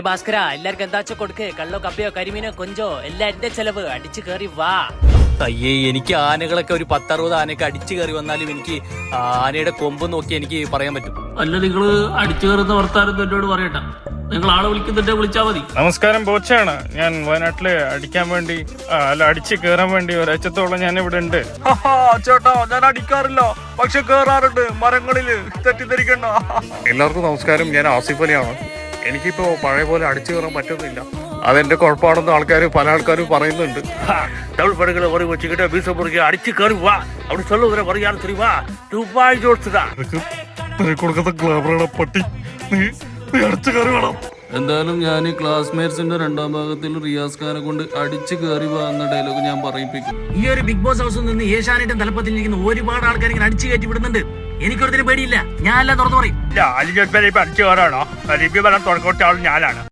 ഭാസ്കര എല്ലാവർക്കും എന്താച്ച കൊടുക്ക്. കള്ളോ കപ്പയോ കരിമീനോ കൊഞ്ചോ എല്ലാം എന്റെ ചെലവ്. അടിച്ചു കയറി വാ. അയ്യേ, എനിക്ക് ആനകളൊക്കെ ഒരു 10-60 ആനയൊക്കെ അടിച്ചു കയറി വന്നാലും എനിക്ക് ആനയുടെ കൊമ്പ് നോക്കി എനിക്ക് പറയാൻ പറ്റും. അല്ല, നിങ്ങള് അടിച്ചു കയറുന്ന വർത്താനം എന്നോട് പറയണ്ട. നിങ്ങൾ ആളെ വിളിക്കുന്നുണ്ടെ വിളിച്ചാ മതി. നമസ്കാരം, ബോച്ചാണ്. ഞാൻ വയനാട്ടില് അടിക്കാൻ വേണ്ടി അടിച്ചു കയറാൻ വേണ്ടി ഒരാഴ്ചത്തോളം ഞാൻ ഇവിടെ ഉണ്ട്. ചേട്ടാ, ഞാൻ അടിക്കാറില്ല, പക്ഷെ കേറാറുണ്ട് മരങ്ങളില്, തെറ്റിദ്ധരിക്കണ്ട. എല്ലാവർക്കും നമസ്കാരം. ഞാൻ ആസിഫ് അലിയാണ്. എനിക്കിപ്പോ പഴയ പോലെ അടിച്ചു കയറാൻ പറ്റുന്നില്ല. അതെന്റെ കുഴപ്പമാണെന്ന് പല ആൾക്കാരും പറയുന്നുണ്ട്. தமிழ் படங்களை வரி வச்சுக்கிட்டு வீச முறைக்கு அடிச்சு கறி வா அப்படி சொல்லுகிற வரையாரு தெரியுமா? துபாய் ஜோட்ஸ் தான். പട്ടി, നീ അടിച്ചു കയറി വേണം. എന്തായാലും ഞാൻ ക്ലാസ്മേറ്റ്സിന്റെ 2ാം ഭാഗത്തിൽ റിയാസ് ഖാനെ കൊണ്ട് അടിച്ചു കയറി എന്ന ഡയലോഗ് ഞാൻ പറയിപ്പിക്കും. ഈ ഒരു ബിഗ് ബോസ് ഹൗസിൽ നിന്ന് ഏഷ്യാനെറ്റ് തലപ്പത്തിൽ ഇരിക്കുന്ന ഒരുപാട് ആൾക്കാർ ഇങ്ങനെ അടിച്ചു കയറ്റി വിടുന്നുണ്ട്. എനിക്കൊരുത്തിനും പേടിയില്ല. ഞാൻ എല്ലാം തുറന്നു പറയും. അടിച്ചു കയറാണോ? റിവ്യൂ പറയാൻ തുടക്കത്തെ ആൾ ഞാനാണ്.